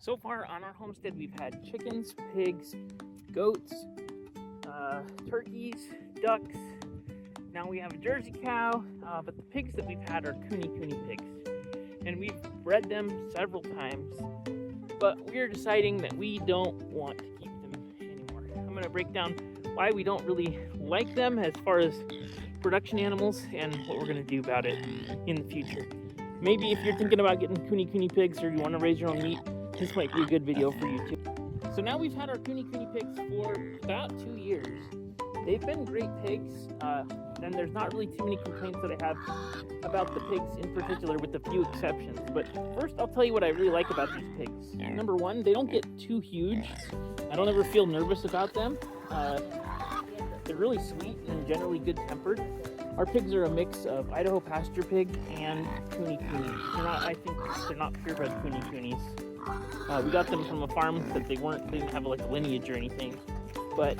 So far on our homestead, we've had chickens, pigs, goats, turkeys, ducks. Now we have a Jersey cow, but the pigs that we've had are Kune Kune pigs. And we've bred them several times, but we're deciding that we don't want to keep them anymore. I'm going to break down why we don't really like them as far as production animals and what we're going to do about it in the future. Maybe if you're thinking about getting Kune Kune pigs or you want to raise your own meat, this might be a good video for you too. So now we've had our Kune Kune pigs for about 2 years. They've been great pigs, and there's not really too many complaints that I have about the pigs in particular, with a few exceptions. But first, I'll tell you what I really like about these pigs. Number one, they don't get too huge. I don't ever feel nervous about them. They're really sweet and generally good-tempered. Our pigs are a mix of Idaho pasture pig and Kune Kune. I think they're not purebred Kune Kunes. We got them from a farm that they didn't have like a lineage or anything. But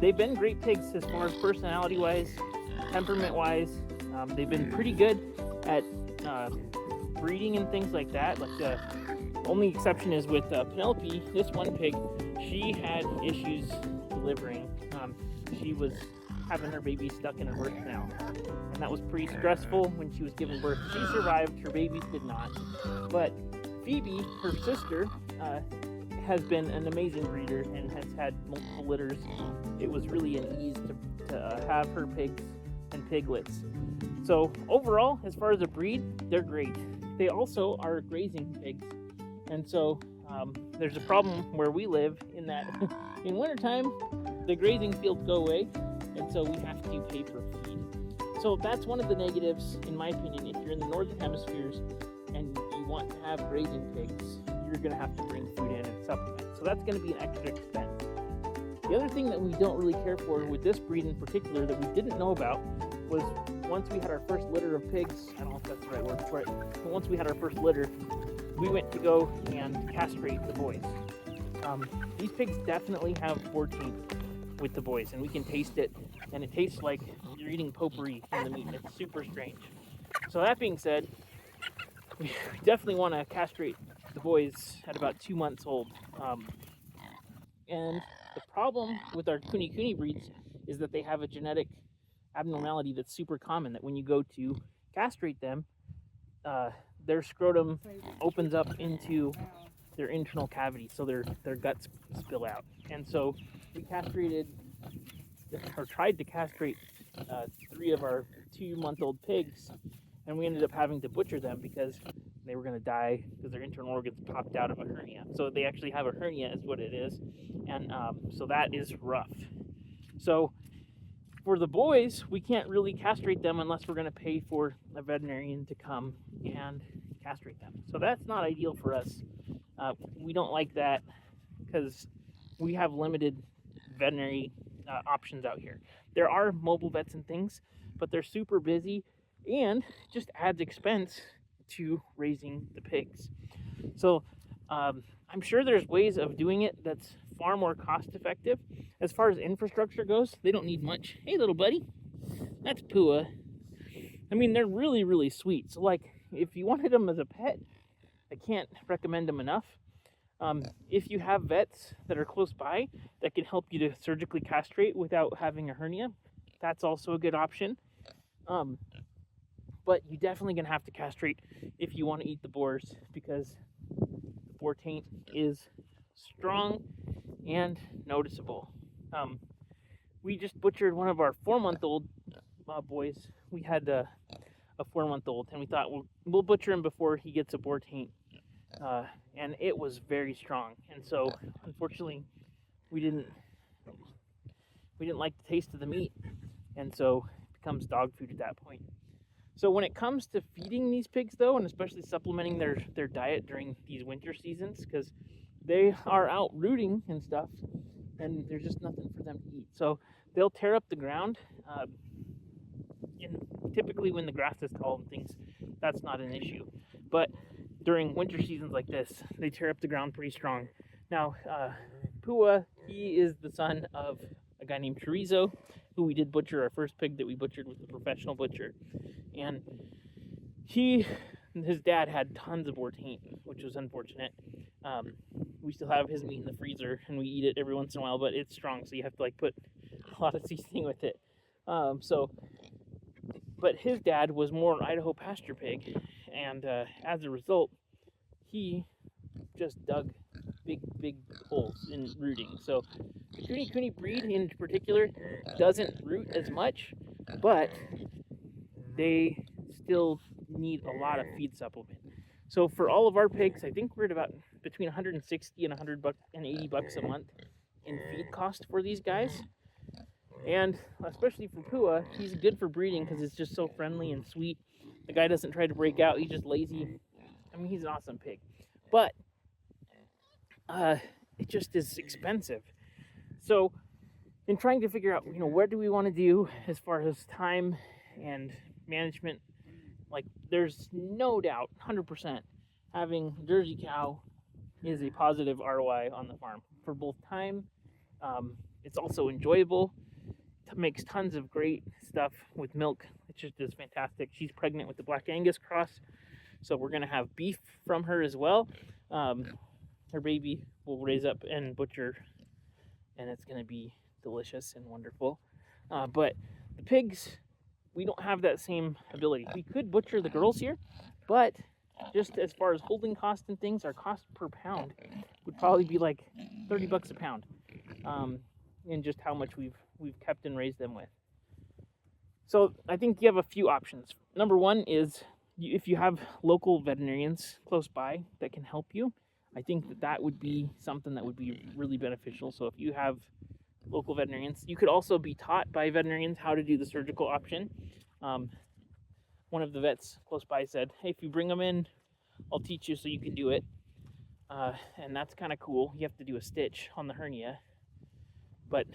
they've been great pigs as far as personality-wise, temperament-wise. They've been pretty good at breeding and things like that. Like the only exception is with Penelope, this one pig. She had issues delivering. She was having her baby stuck in her birth canal, and that was pretty stressful when she was giving birth. She survived, her babies did not. But Phoebe, her sister, has been an amazing breeder and has had multiple litters. It was really an ease to have her pigs and piglets. So overall, as far as a breed, they're great. They also are grazing pigs, and so there's a problem where we live in that in wintertime the grazing fields go away, and so we have to pay for feed. So that's one of the negatives, in my opinion. If you're in the northern hemispheres and you want to have grazing pigs, you're going to have to bring food in and supplement. So that's going to be an extra expense. The other thing that we don't really care for with this breed in particular that we didn't know about was once we had our first litter of pigs, I don't know if that's the right word for it, but once we had our first litter, we went to go and castrate the boys. These pigs definitely have boar taint with the boys, and we can taste it, and it tastes like you're eating potpourri in the meat. It's super strange. So that being said, we definitely want to castrate the boys at about 2 months old. And the problem with our Kune Kune breeds is that they have a genetic abnormality that's super common, that when you go to castrate them, their scrotum opens up into their internal cavity, so their guts spill out. And so we castrated, or tried to castrate, 3 of our 2-month-old pigs, and we ended up having to butcher them because they were going to die because their internal organs popped out of a hernia. So they actually have a hernia is what it is, and so that is rough. So for the boys, we can't really castrate them unless we're going to pay for a veterinarian to come and castrate them. So that's not ideal for us. We don't like that because we have limited veterinary options out here. There are mobile vets and things, but they're super busy and just adds expense to raising the pigs. So I'm sure there's ways of doing it that's far more cost effective. As far as infrastructure goes, they don't need much. Hey little buddy, that's Pua. I mean, they're really, really sweet. So like, if you wanted them as a pet, I can't recommend them enough. If you have vets that are close by that can help you to surgically castrate without having a hernia, that's also a good option. But you definitely gonna have to castrate if you want to eat the boars, because the boar taint is strong and noticeable. We just butchered one of our 4-month-old boys. We had a 4-month-old, and we thought we'll butcher him before he gets a boar taint. And it was very strong, and so unfortunately we didn't like the taste of the meat, and so it becomes dog food at that point. So when it comes to feeding these pigs though, and especially supplementing their diet during these winter seasons, because they are out rooting and stuff and there's just nothing for them to eat, so they'll tear up the ground. And typically when the grass is tall and things, that's not an issue, but during winter seasons like this, they tear up the ground pretty strong. Now, Pua, he is the son of a guy named Chorizo, who we did butcher, our first pig that we butchered with a professional butcher. And he his dad had tons of boar taint, which was unfortunate. We still have his meat in the freezer, and we eat it every once in a while, but it's strong, so you have to like put a lot of seasoning with it. But his dad was more an Idaho pasture pig, and as a result, he just dug big holes in rooting. So the Kunekune breed in particular doesn't root as much, but they still need a lot of feed supplement. So for all of our pigs, I think we're at about between 160 and 100 bucks and 80 bucks a month in feed cost for these guys. And especially for Pua, he's good for breeding because it's just so friendly and sweet. The guy doesn't try to break out, he's just lazy. I mean, he's an awesome pig. But it just is expensive. So in trying to figure out, what do we want to do as far as time and management, like there's no doubt 100% having Jersey cow is a positive ROI on the farm for both time. It's also enjoyable. It makes tons of great stuff with milk. It's just fantastic. She's pregnant with the Black Angus cross, so we're gonna have beef from her as well. Her baby will raise up and butcher, and it's gonna be delicious and wonderful. But the pigs, we don't have that same ability. We could butcher the girls here, but just as far as holding cost and things, our cost per pound would probably be like 30 bucks a pound, in just how much we've kept and raised them with. So I think you have a few options. Number one is if you have local veterinarians close by that can help you, I think that would be something that would be really beneficial. So if you have local veterinarians, you could also be taught by veterinarians how to do the surgical option. One of the vets close by said, hey, if you bring them in, I'll teach you so you can do it. And that's kind of cool. You have to do a stitch on the hernia. But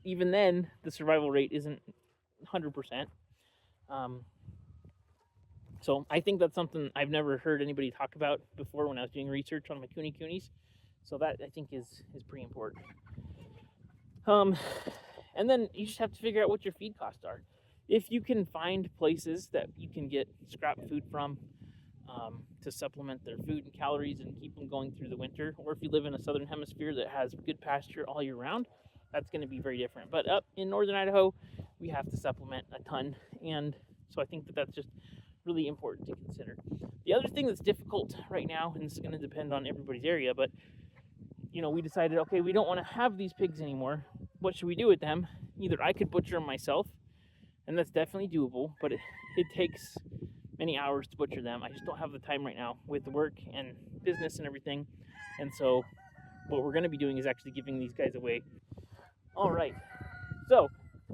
even then, the survival rate isn't 100%. So I think that's something I've never heard anybody talk about before when I was doing research on my Cooney Coonies. So that I think is pretty important. And then you just have to figure out what your feed costs are. If you can find places that you can get scrap food from to supplement their food and calories and keep them going through the winter, or if you live in a southern hemisphere that has good pasture all year round, that's going to be very different. But up in northern Idaho, we have to supplement a ton, and so I think that's just really important to consider. The other thing that's difficult right now, and this is going to depend on everybody's area, but we decided, okay, we don't want to have these pigs anymore. What should we do with them? Either I could butcher them myself, and that's definitely doable, but it takes many hours to butcher them. I just don't have the time right now with the work and business and everything. And so what we're going to be doing is actually giving these guys away. All right, so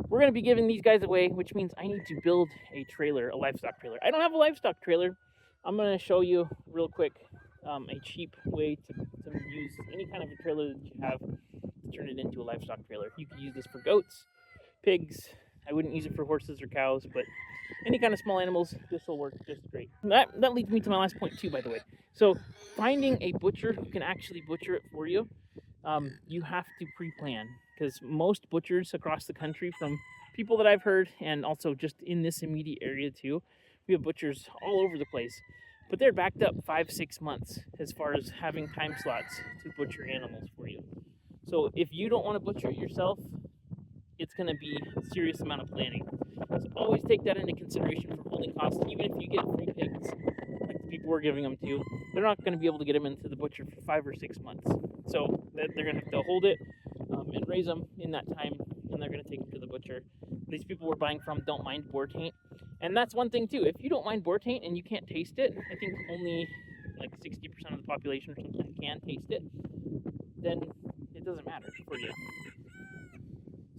we're going to be giving these guys away, which means I need to build a trailer, a livestock trailer. I don't have a livestock trailer. I'm going to show you real quick a cheap way to use any kind of a trailer that you have to turn it into a livestock trailer. You could use this for goats, pigs. I wouldn't use it for horses or cows, but any kind of small animals, this will work just great. That leads me to my last point too, by the way. So finding a butcher who can actually butcher it for you, you have to pre-plan, because most butchers across the country, from people that I've heard, and also just in this immediate area too, we have butchers all over the place, but they're backed up 5-6 months as far as having time slots to butcher animals for you. So if you don't want to butcher it yourself, it's going to be a serious amount of planning. So always take that into consideration for holding costs. Even if you get free pigs, like the people we're giving them to, they're not going to be able to get them into the butcher for 5 or 6 months. So they're going to have to hold it and raise them in that time, and they're going to take them to the butcher. These people we're buying from don't mind boar taint. And that's one thing too. If you don't mind boar taint and you can't taste it, I think only like 60% of the population or something can taste it, then it doesn't matter for you.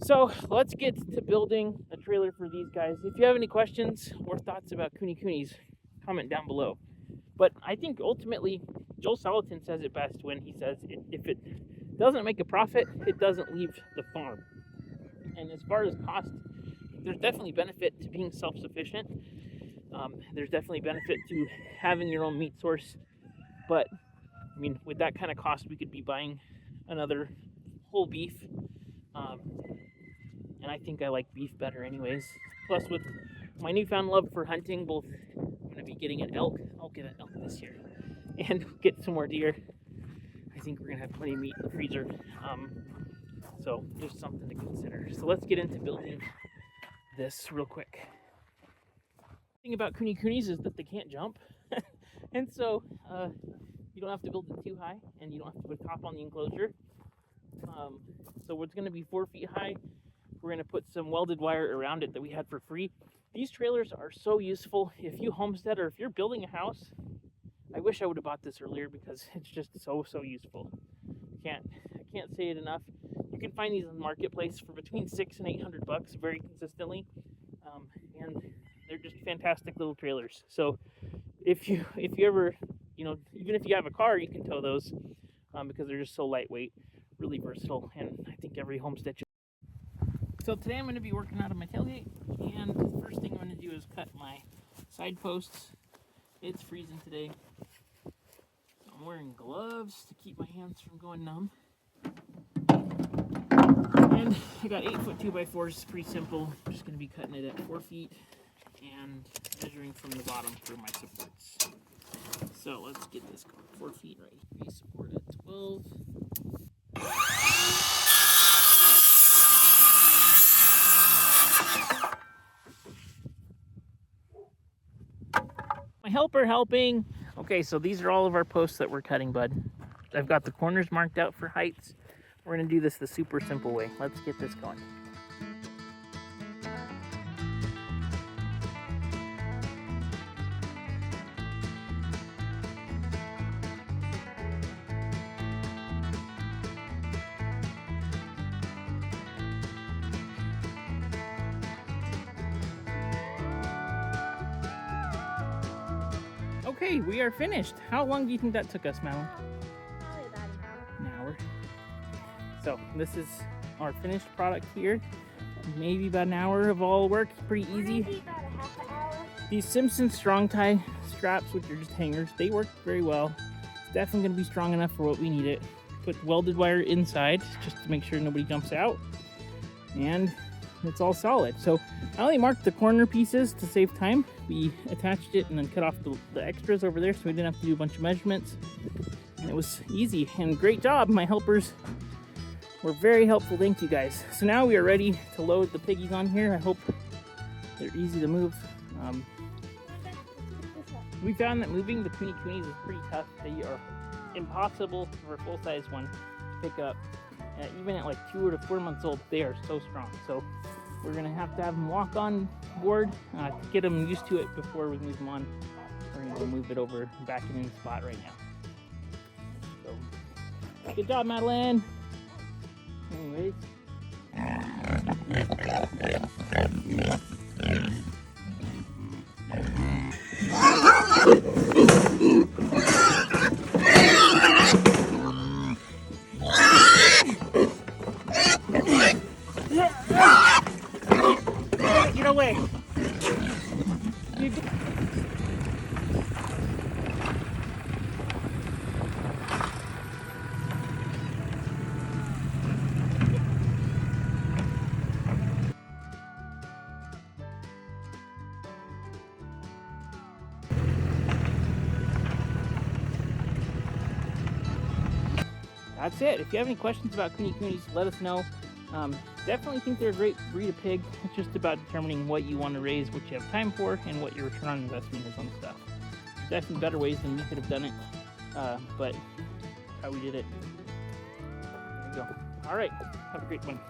So let's get to building a trailer for these guys. If you have any questions or thoughts about Cooney Coonies, comment down below. But I think ultimately, Joel Salatin says it best when he says, if it doesn't make a profit, it doesn't leave the farm. And as far as cost, there's definitely benefit to being self-sufficient. There's definitely benefit to having your own meat source. But, I mean, with that kind of cost, we could be buying another whole beef. And I think I like beef better anyways. Plus, with my newfound love for hunting, I'm going to be getting an elk get an elk this year. And get some more deer. I think we're gonna have plenty of meat in the freezer. So just something to consider. So let's get into building this real quick. The thing about Cooney Coonies is that they can't jump. And so you don't have to build it too high, and you don't have to put a top on the enclosure. So it's going to be 4 feet high. We're going to put some welded wire around it that we had for free. These trailers are so useful if you homestead or if you're building a house. I wish I would have bought this earlier because it's just so useful. I can't say it enough. You can find these on the marketplace for between $600 and $800 very consistently, and they're just fantastic little trailers. So if you ever, even if you have a car, you can tow those because they're just so lightweight, really versatile, and I think every homestead should. So today I'm going to be working out of my tailgate, and the first thing I'm going to do is cut my side posts. It's freezing today, so I'm wearing gloves to keep my hands from going numb. And I got 8-foot 2x4s, pretty simple. I'm just going to be cutting it at 4 feet and measuring from the bottom for my supports. So let's get this going. 4 feet right here. Base support at 12. My helper helping. Okay, so these are all of our posts that we're cutting, bud. I've got the corners marked out for heights. We're gonna do this the super simple way. Let's get this going. Okay, we are finished. How long do you think that took us, Madeline? Probably about An hour. So this is our finished product here. Maybe about an hour of all work. Pretty easy. Maybe about a half an hour. These Simpson strong tie straps, which are just hangers, they work very well. It's definitely going to be strong enough for what we need it. Put welded wire inside just to make sure nobody jumps out. And it's all solid. So I only marked the corner pieces to save time. We attached it and then cut off the extras over there so we didn't have to do a bunch of measurements. And it was easy and great job. My helpers were very helpful. Thank you guys. So now we are ready to load the piggies on here. I hope they're easy to move. We found that moving the Cooney Coonies is pretty tough. They are impossible for a full-size one to pick up. Even at like 2 or 4 months old, they are so strong. So we're gonna have them walk on board to get them used to it before we move them on. We're gonna move it over back in the spot right now. So, good job, Madeline. Anyways. Get away. That's it. If you have any questions about Cooney Coonies, let us know. Definitely think they're a great breed of pig. It's just about determining what you want to raise, what you have time for, and what your return on investment is on stuff. There's definitely better ways than we could have done it, but how we did it. There you go. All right. Have a great one.